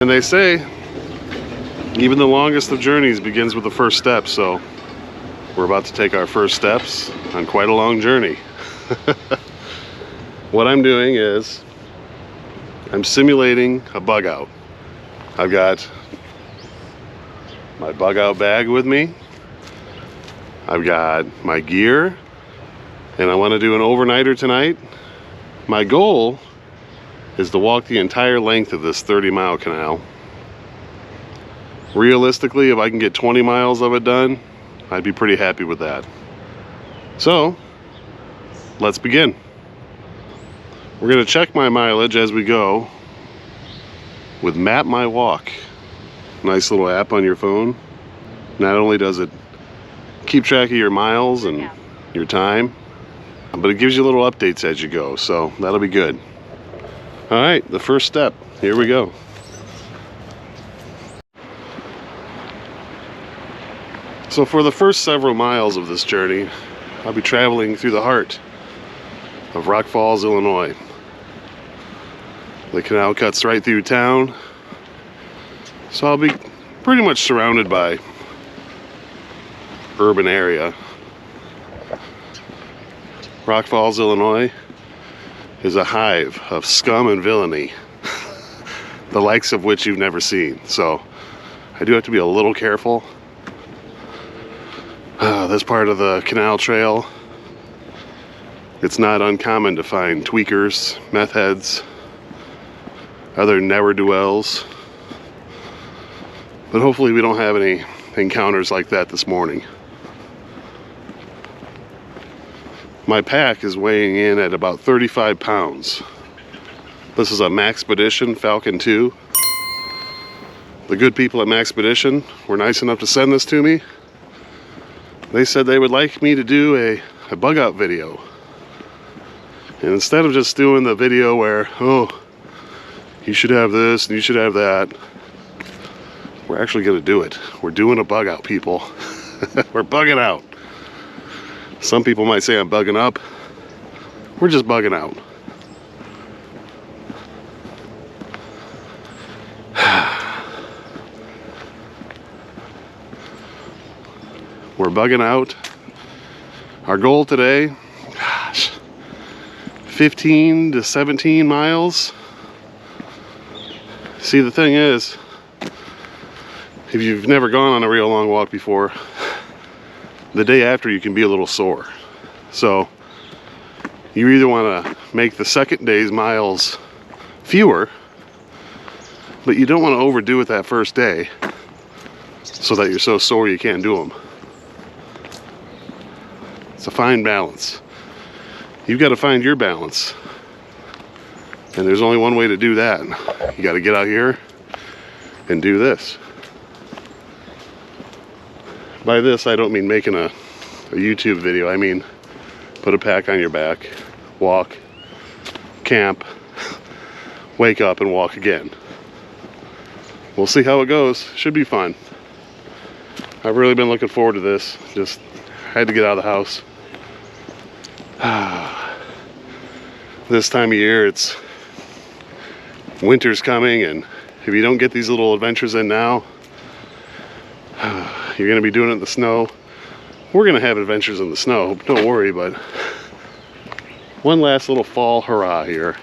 And they say even the longest of journeys begins with the first step, so we're about to take our first steps on quite a long journey. What I'm doing is I'm simulating a bug out. I've got my bug out bag with me. I've got my gear, and I want to do an overnighter tonight. My goal is to walk the entire length of this 30-mile canal. Realistically, if I can get 20 miles of it done, I'd be pretty happy with that. So, let's begin. We're going to check my mileage as we go with Map My Walk. Nice little app on your phone. Not only does it keep track of your miles and your time, but it gives you little updates as you go, so that'll be good. All right, the first step, here we go. So for the first several miles of this journey, I'll be traveling through the heart of Rock Falls, Illinois. The canal cuts right through town, so I'll be pretty much surrounded by urban area. Rock Falls, Illinois is a hive of scum and villainy, the likes of which you've never seen. So I do have to be a little careful. This part of the canal trail, it's not uncommon to find tweakers, meth heads, other ne'er-do-wells. But hopefully we don't have any encounters like that this morning. My pack is weighing in at about 35 pounds. This is a Maxpedition Falcon II. The good people at Maxpedition were nice enough to send this to me. They said they would like me to do a bug out video. And instead of just doing the video where, oh, you should have this and you should have that, we're actually gonna do it. We're doing a bug out, people. We're bugging out. Some people might say I'm bugging up. We're just bugging out. We're bugging out. Our goal today, gosh, 15 to 17 miles. See, the thing is, if you've never gone on a real long walk before, the day after you can be a little sore. So you either want to make the second day's miles fewer, but you don't want to overdo it that first day so that you're so sore you can't do them. It's a fine balance. You've got to find your balance, and there's only one way to do that. You got to get out here and do this. By this, I don't mean making a YouTube video. I mean put a pack on your back, walk, camp, wake up and walk again. We'll see how it goes. Should be fun. I've really been looking forward to this. Just had to get out of the house. This time of year, it's winter's coming, and if you don't get these little adventures in now, you're going to be doing it in the snow. We're going to have adventures in the snow, don't worry, but one last little fall hurrah here.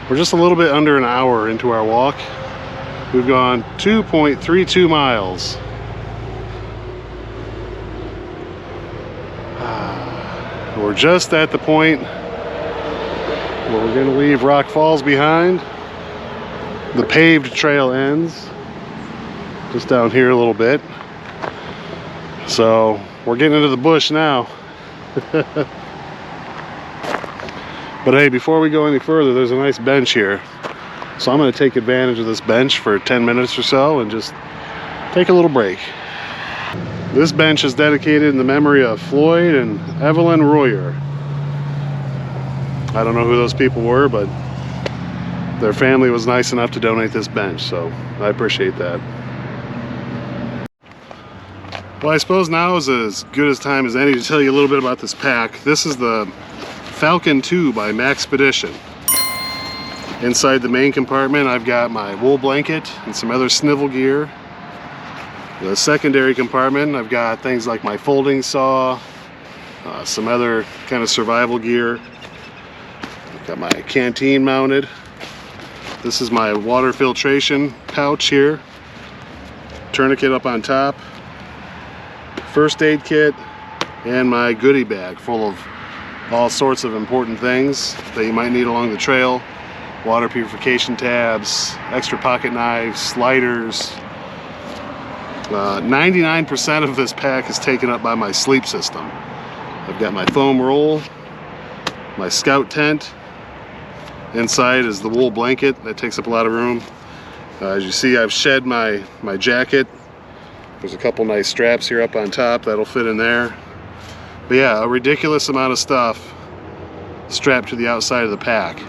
We're just a little bit under an hour into our walk. We've gone 2.32 miles. We're just at the point where we're going to leave Rock Falls behind. The paved trail ends just down here a little bit. So we're getting into the bush now. But hey, before we go any further, there's a nice bench here. So I'm going to take advantage of this bench for 10 minutes or so and just take a little break. This bench is dedicated in the memory of Floyd and Evelyn Royer. I don't know who those people were, but their family was nice enough to donate this bench, so I appreciate that. Well, I suppose now is as good a time as any to tell you a little bit about this pack. This is the Falcon II by Maxpedition. Inside the main compartment, I've got my wool blanket and some other snivel gear. The secondary compartment, I've got things like my folding saw, some other kind of survival gear. I've got my canteen mounted. This is my water filtration pouch here. Tourniquet up on top. First aid kit, and my goodie bag full of all sorts of important things that you might need along the trail. Water purification tabs, extra pocket knives, lighters. 99% of this pack is taken up by my sleep system. I've got my foam roll, my scout tent. Inside is the wool blanket that takes up a lot of room. As you see, I've shed my jacket. There's a couple nice straps here up on top that'll fit in there. But yeah, a ridiculous amount of stuff strapped to the outside of the pack.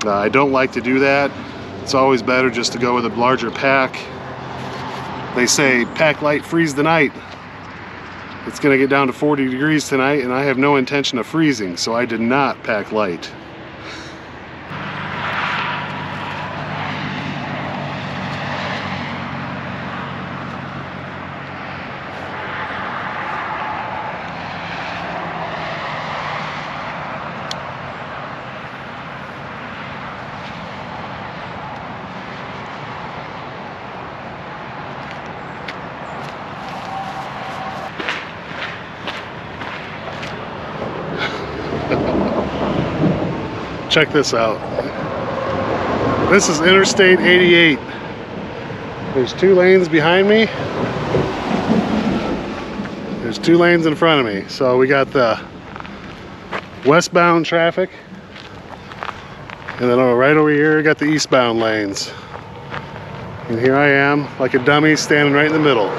I don't like to do that. It's always better just to go with a larger pack. They say pack light, freeze the night. It's gonna get down to 40 degrees tonight, and I have no intention of freezing, so I did not pack light. Check this out. This is Interstate 88. There's 2 lanes behind me. There's 2 lanes in front of me. So we got the westbound traffic, and then right over here we got the eastbound lanes. And here I am, like a dummy, standing right in the middle.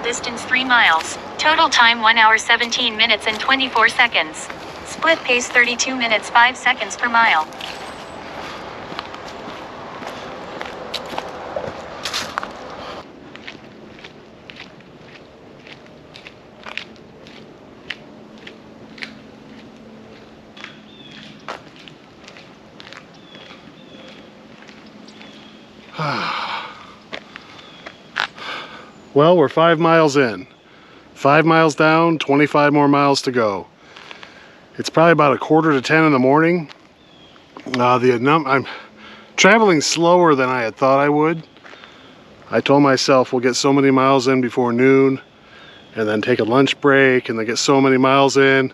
Distance 3 miles. Total time 1 hour 17 minutes and 24 seconds. Split pace 32 minutes 5 seconds per mile. Well, we're 5 miles in. 5 miles down, 25 more miles to go. It's probably about 9:45 in the morning. I'm traveling slower than I had thought I would. I told myself we'll get so many miles in before noon, and then take a lunch break, and then get so many miles in,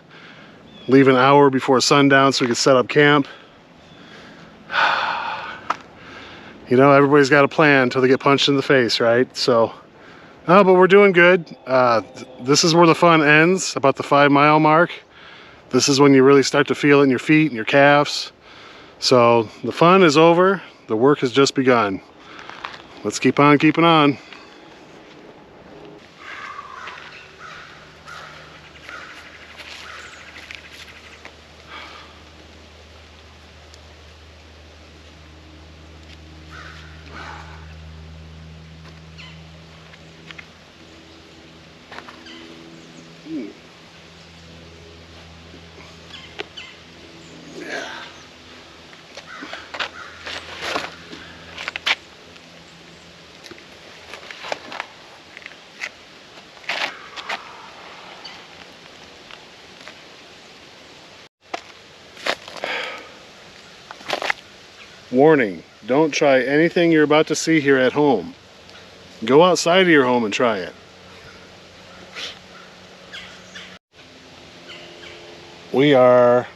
leave an hour before sundown so we can set up camp. You know, everybody's got a plan until they get punched in the face, right? So, but we're doing good. This is where the fun ends, about the 5 mile mark. This is when you really start to feel it in your feet and your calves. So the fun is over. The work has just begun. Let's keep on keeping on. Warning, don't try anything you're about to see here at home. Go outside of your home and try it. We are a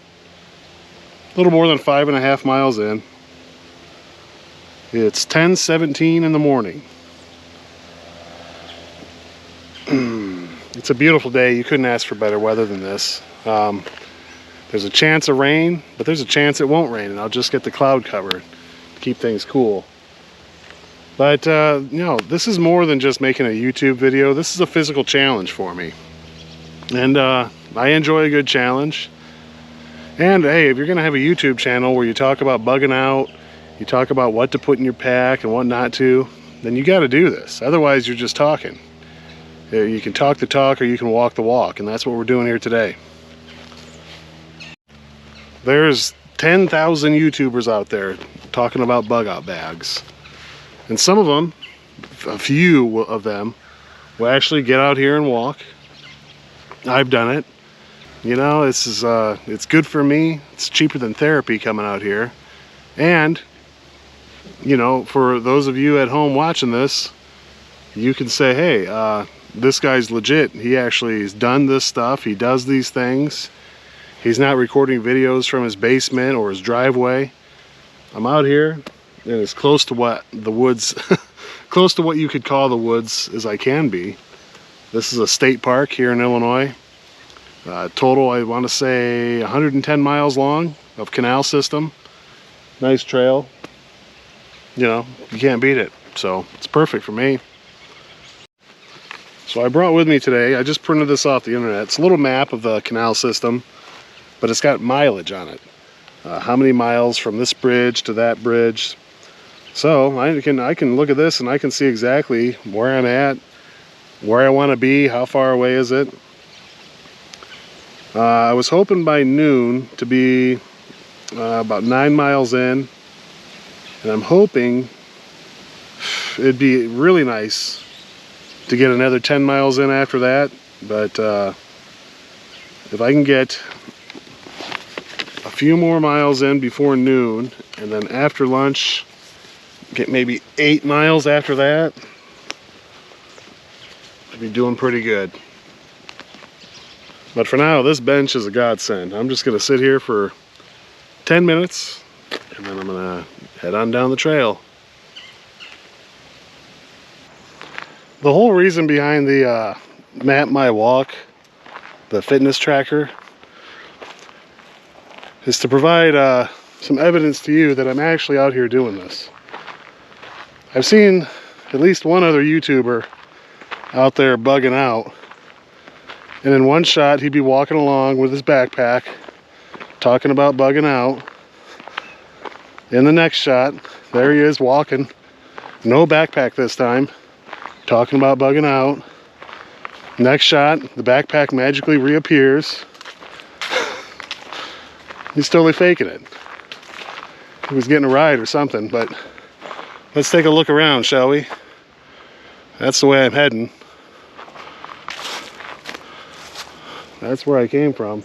little more than 5.5 miles in. It's 10:17 in the morning. It's a beautiful day. You couldn't ask for better weather than this. There's a chance of rain, but there's a chance it won't rain, and I'll just get the cloud cover to keep things cool. But, you know, this is more than just making a YouTube video. This is a physical challenge for me. And I enjoy a good challenge. And, hey, if you're going to have a YouTube channel where you talk about bugging out, you talk about what to put in your pack and what not to, then you got to do this. Otherwise, you're just talking. You can talk the talk or you can walk the walk, and that's what we're doing here today. There's 10,000 YouTubers out there talking about bug out bags. And some of them, a few of them, will actually get out here and walk. I've done it. You know, this is it's good for me. It's cheaper than therapy coming out here. And, you know, for those of you at home watching this, you can say, hey, this guy's legit. He actually has done this stuff. He does these things. He's not recording videos from his basement or his driveway. I'm out here and as close to what the woods, close to what you could call the woods as I can be. This is a state park here in Illinois. Total, I want to say 110 miles long of canal system. Nice trail. You know, you can't beat it. So it's perfect for me. So I brought with me today, I just printed this off the internet. It's a little map of the canal system, but it's got mileage on it. How many miles from this bridge to that bridge. So I can look at this and I can see exactly where I'm at, where I want to be, how far away is it. I was hoping by noon to be about 9 miles in, and I'm hoping it'd be really nice to get another 10 miles in after that, but if I can get a few more miles in before noon, and then after lunch get maybe 8 miles after that, I'd be doing pretty good. But for now, this bench is a godsend. I'm just gonna sit here for 10 minutes, and then I'm gonna head on down the trail. The whole reason behind the Map My Walk, the fitness tracker, is to provide some evidence to you that I'm actually out here doing this. I've seen at least one other YouTuber out there bugging out, and in one shot he'd be walking along with his backpack talking about bugging out. In the next shot, there he is walking, no backpack this time, talking about bugging out. Next shot, the backpack magically reappears. He's totally faking it. He was getting a ride or something, but let's take a look around, shall we? That's the way I'm heading. That's where I came from.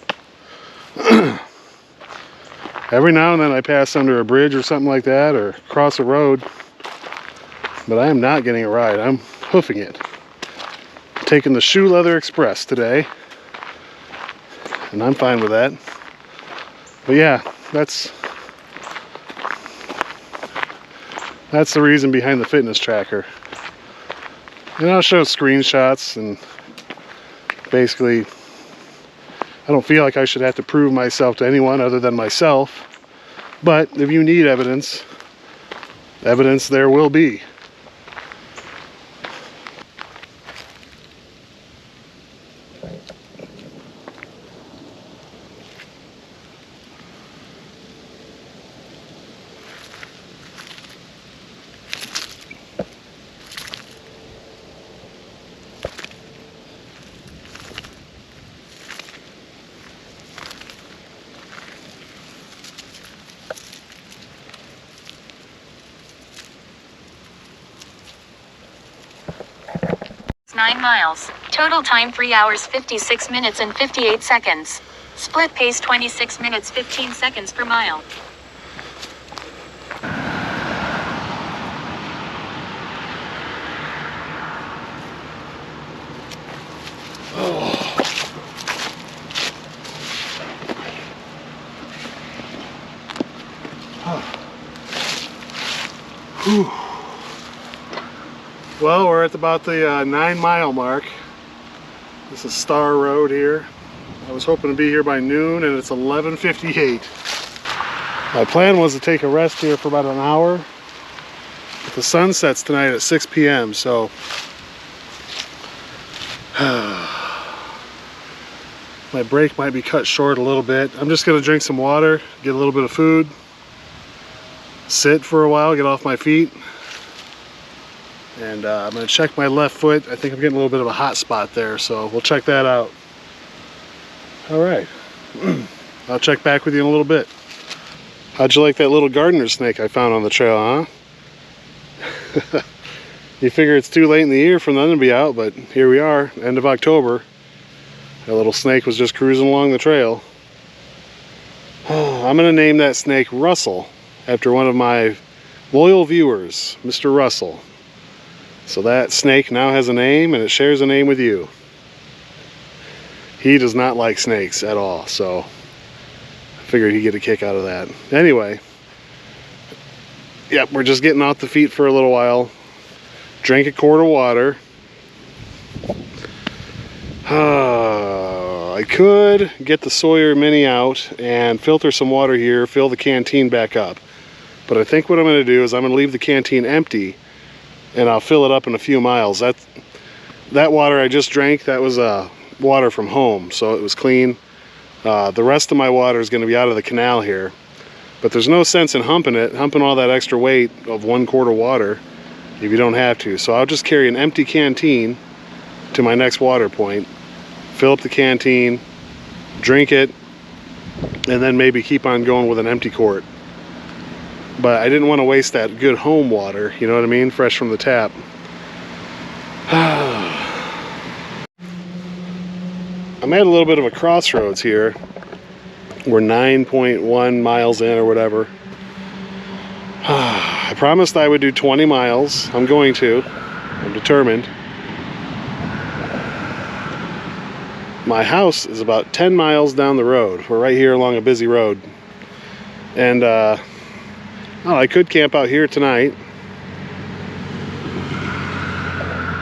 Every now and then I pass under a bridge or something like that, or cross a road, but I am not getting a ride. I'm hoofing it. Taking the Shoe Leather Express today, and I'm fine with that. But yeah, that's the reason behind the fitness tracker. And I'll show screenshots, and basically I don't feel like I should have to prove myself to anyone other than myself. But if you need evidence, evidence there will be. It's 9 miles. Total time 3 hours 56 minutes and 58 seconds. Split pace 26 minutes 15 seconds per mile. Whew. Well, we're at about the 9-mile mark. This is Star Road here. I was hoping to be here by noon, and it's 11:58. My plan was to take a rest here for about an hour, but the sun sets tonight at 6 p.m. so my break might be cut short a little bit. I'm just gonna drink some water, get a little bit of food, sit for a while, get off my feet, and I'm gonna check my left foot. I think I'm getting a little bit of a hot spot there, so we'll check that out. All right, I'll check back with you in a little bit. How'd you like that little gardener snake I found on the trail, huh? You figure it's too late in the year for them to be out, but here we are, end of October. That little snake was just cruising along the trail. I'm gonna name that snake Russell, after one of my loyal viewers, Mr. Russell. So that snake now has a name, and it shares a name with you. He does not like snakes at all, so I figured he'd get a kick out of that. Anyway, yep, we're just getting off the feet for a little while. Drink a quart of water. I could get the Sawyer Mini out and filter some water here, fill the canteen back up. But I think what I'm going to do is I'm going to leave the canteen empty, and I'll fill it up in a few miles. That water I just drank, that was water from home, so it was clean. The rest of my water is going to be out of the canal here. But there's no sense in humping all that extra weight of 1 quart of water if you don't have to. So I'll just carry an empty canteen to my next water point, fill up the canteen, drink it, and then maybe keep on going with an empty quart. But I didn't want to waste that good home water, you know what I mean, fresh from the tap. I'm at a little bit of a crossroads here. We're 9.1 miles in or whatever. I promised I would do 20 miles. I'm going to. I'm determined. My house is about 10 miles down the road. We're right here along a busy road. And I could camp out here tonight.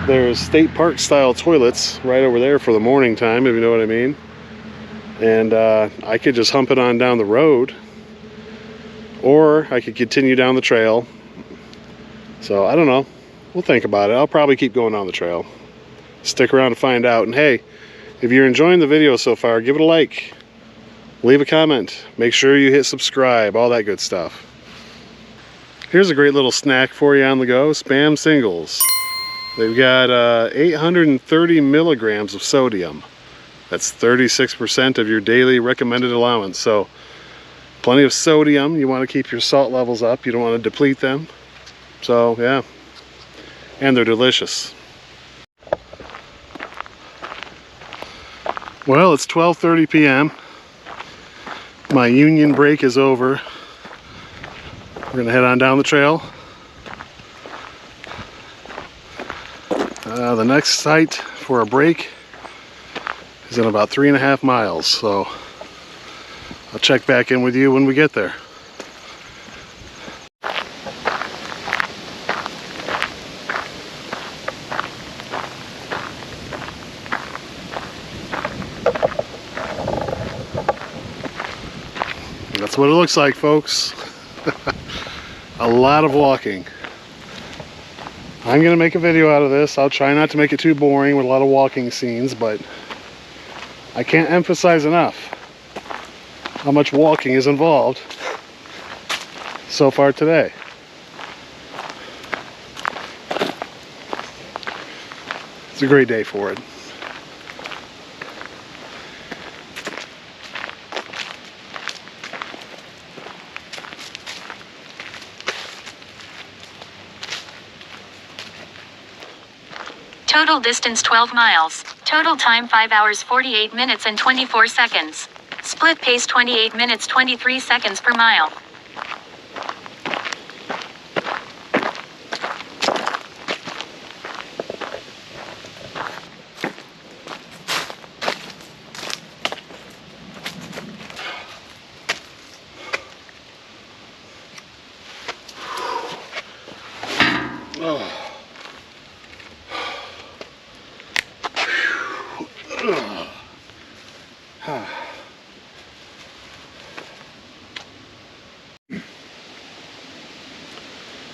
There's state park style toilets right over there for the morning time, if you know what I mean. And I could just hump it on down the road, or I could continue down the trail. So I don't know, we'll think about it. I'll probably keep going down the trail. Stick around to find out. And hey, if you're enjoying the video so far, give it a like, leave a comment, make sure you hit subscribe, all that good stuff. Here's a great little snack for you on the go, Spam Singles. They've got 830 milligrams of sodium. That's 36% of your daily recommended allowance. So plenty of sodium. You want to keep your salt levels up. You don't want to deplete them. So yeah, and they're delicious. Well, it's 12:30 p.m. My union break is over. We're gonna head on down the trail. The next site for a break is in about 3.5 miles, so I'll check back in with you when we get there. That's what it looks like, folks. A lot of walking. I'm gonna make a video out of this. I'll try not to make it too boring with a lot of walking scenes, but I can't emphasize enough how much walking is involved so far today. It's a great day for it. Total distance 12 miles. Total time 5 hours 48 minutes and 24 seconds. Split pace 28 minutes 23 seconds per mile.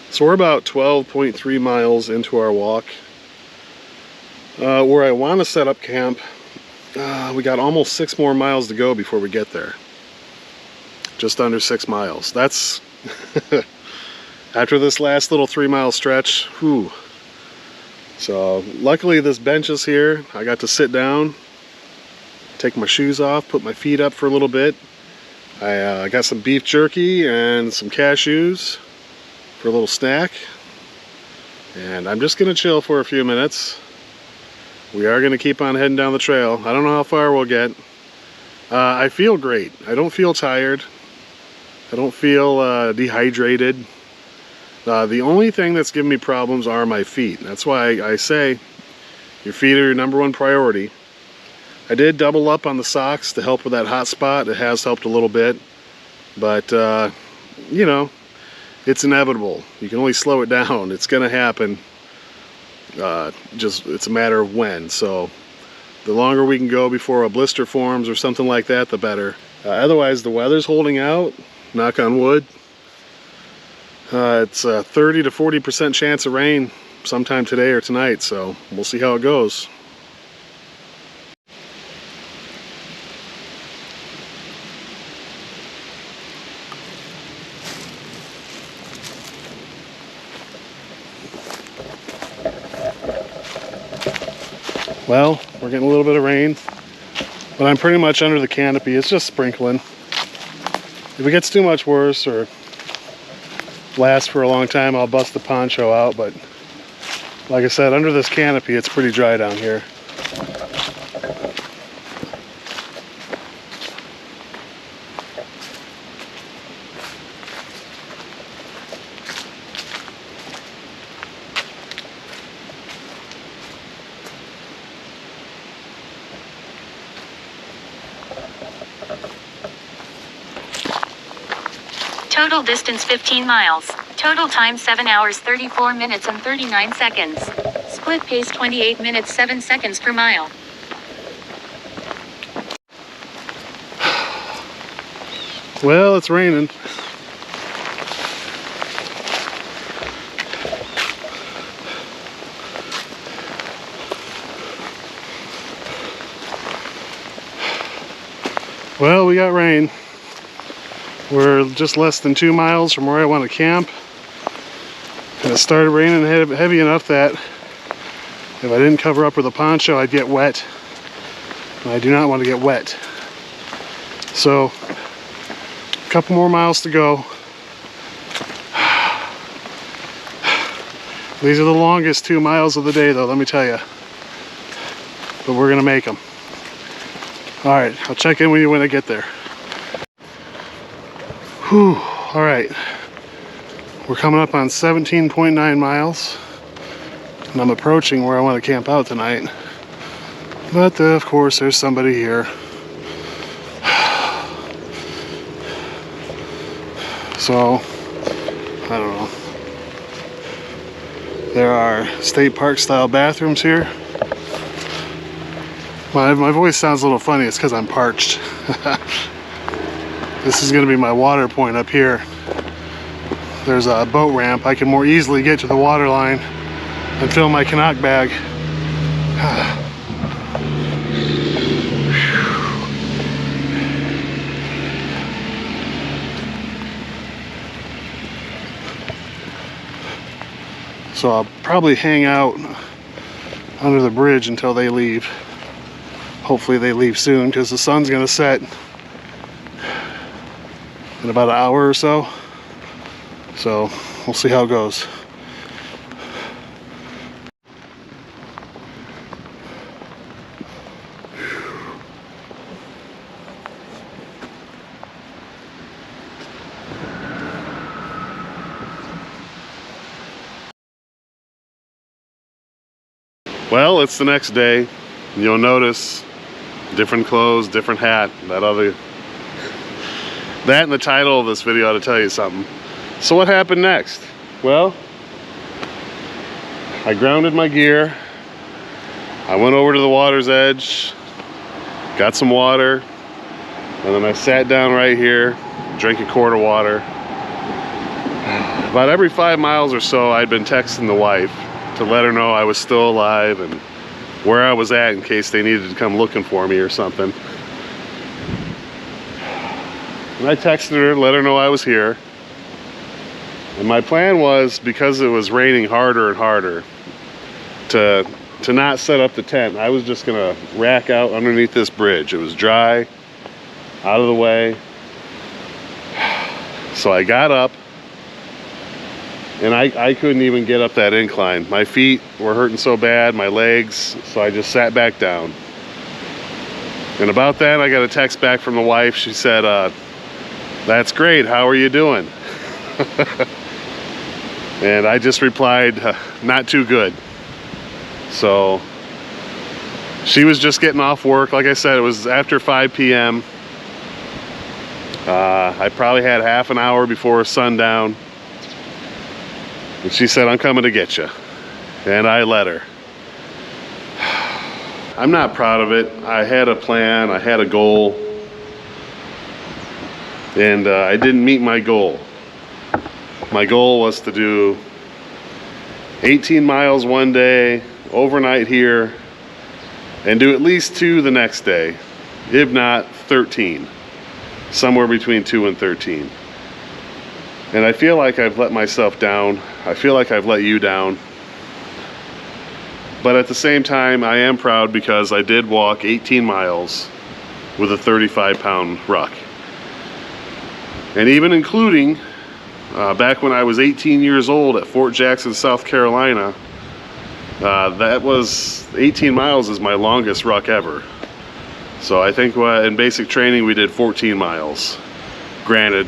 So we're about 12.3 miles into our walk. Where I want to set up camp, we got almost 6 more miles to go before we get there. Just under 6 miles. That's after this last little 3-mile stretch. Whew. So luckily this bench is here. I got to sit down, take my shoes off, put my feet up for a little bit. I got some beef jerky and some cashews for a little snack. And I'm just gonna chill for a few minutes. We are gonna keep on heading down the trail. I don't know how far we'll get. I feel great. I don't feel tired. I don't feel dehydrated. The only thing that's giving me problems are my feet. That's why I say your feet are your #1 priority. I did double up on the socks to help with that hot spot. It has helped a little bit, but you know, it's inevitable. You can only slow it down. It's gonna happen. Just it's a matter of when. So the longer we can go before a blister forms or something like that, the better. Otherwise, the weather's holding out. Knock on wood. It's a 30 to 40% chance of rain sometime today or tonight, so we'll see how it goes. Well, we're getting a little bit of rain, but I'm pretty much under the canopy. It's just sprinkling. If it gets too much worse or lasts for a long time, I'll bust the poncho out, but like I said, under this canopy it's pretty dry down here. Total distance 15 miles. Total time 7 hours 34 minutes and 39 seconds. Split pace 28 minutes 7 seconds per mile. Well, it's raining. Well, we got rain. We're just less than 2 miles from where I want to camp. And it started raining heavy enough that if I didn't cover up with a poncho, I'd get wet. And I do not want to get wet. So, a couple more miles to go. These are the longest 2 miles of the day, though, let me tell you. But we're gonna make them. All right, I'll check in with you when I get there. Whew, all right. We're coming up on 17.9 miles, and I'm approaching where I want to camp out tonight. But of course, there's somebody here. So, I don't know. There are state park style bathrooms here. My voice sounds a little funny. It's because I'm parched. This is going to be my water point up here. There's a boat ramp. I can more easily get to the water line and fill my Canuck bag. So I'll probably hang out under the bridge until they leave. Hopefully they leave soon because the sun's going to set in about an hour or so. So we'll see how it goes. Well, it's the next day. You'll notice different clothes, different hat. That and the title of this video ought to tell you something. So what happened next? Well, I grounded my gear. I went over to the water's edge, got some water, and then I sat down right here, drank a quart of water. About every 5 miles or so, I'd been texting the wife to let her know I was still alive and where I was at in case they needed to come looking for me or something. And I texted her, let her know I was here. And my plan was, because it was raining harder and harder, to not set up the tent. I was just gonna rack out underneath this bridge. It was dry, out of the way. So I got up, and I couldn't even get up that incline. My feet were hurting so bad, my legs, so I just sat back down. And about that, I got a text back from the wife. She said, "That's great, how are you doing?" And I just replied, "Not too good." So she was just getting off work. Like I said, it was after 5 p.m. I probably had half an hour before sundown. And she said, "I'm coming to get you." And I let her. I'm not proud of it. I had a plan, I had a goal, and I didn't meet my goal. My goal was to do 18 miles one day, overnight here, and do at least 2 the next day, if not 13, somewhere between 2 and 13. And I feel like I've let myself down. I feel like I've let you down. But at the same time, I am proud because I did walk 18 miles with a 35-pound ruck. And even including back when I was 18 years old at Fort Jackson, South Carolina, that was 18 miles is my longest ruck ever. So I think in basic training we did 14 miles. Granted,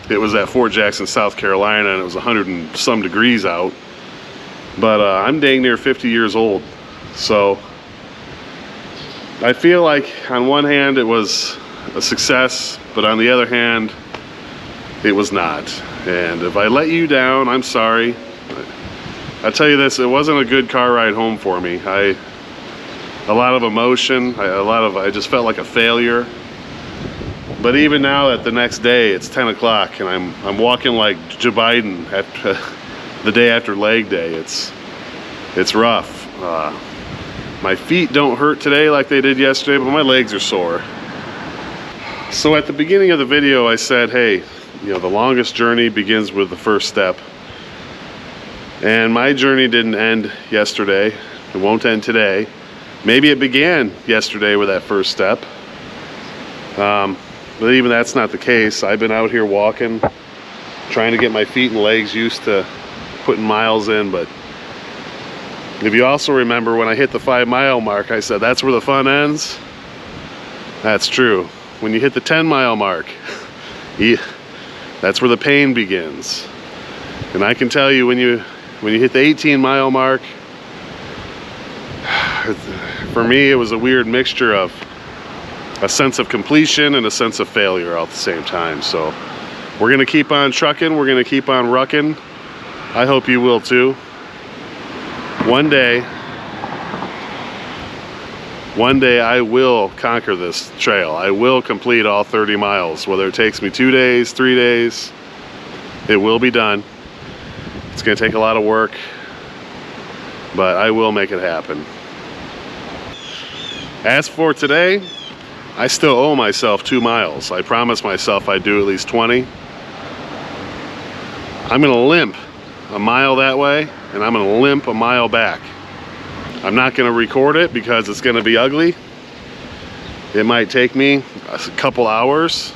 it was at Fort Jackson, South Carolina, and it was 100 and some degrees out. But I'm dang near 50 years old. So I feel like on one hand it was a success, but on the other hand, it was not. And if I let you down, I'm sorry. I tell you this, it wasn't a good car ride home for me. A lot of emotion, I just felt like a failure. But even now that the next day, it's 10 o'clock and I'm walking like Joe Biden at the day after leg day. It's rough. My feet don't hurt today like they did yesterday, but my legs are sore. So at the beginning of the video, I said, hey, you know, the longest journey begins with the first step. And my journey didn't end yesterday. It won't end today. Maybe it began yesterday with that first step. But even that's not the case. I've been out here walking, trying to get my feet and legs used to putting miles in. But if you also remember when I hit the 5 mile mark, I said that's where the fun ends. That's true. When you hit the 10 mile mark, that's where the pain begins. And I can tell you when you hit the 18 mile mark, for me it was a weird mixture of a sense of completion and a sense of failure all at the same time. So we're gonna keep on trucking, we're gonna keep on rucking. I hope you will too. One day I will conquer this trail. I will complete all 30 miles, whether it takes me 2 days, 3 days, it will be done. It's gonna take a lot of work, but I will make it happen. As for today, I still owe myself 2 miles. I promised myself I'd do at least 20. I'm gonna limp a mile that way, and I'm gonna limp a mile back. I'm not gonna record it because it's gonna be ugly. It might take me a couple hours.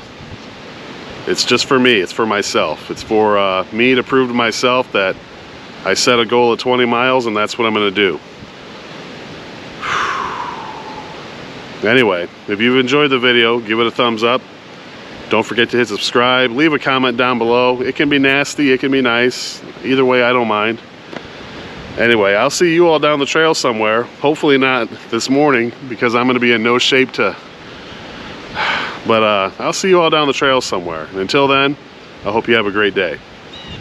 It's just for me, it's for myself. It's for me to prove to myself that I set a goal of 20 miles and that's what I'm gonna do. Anyway, if you've enjoyed the video, give it a thumbs up. Don't forget to hit subscribe. Leave a comment down below. It can be nasty, it can be nice. Either way, I don't mind. Anyway, I'll see you all down the trail somewhere. Hopefully not this morning because I'm gonna be in no shape to, but I'll see you all down the trail somewhere. And until then, I hope you have a great day.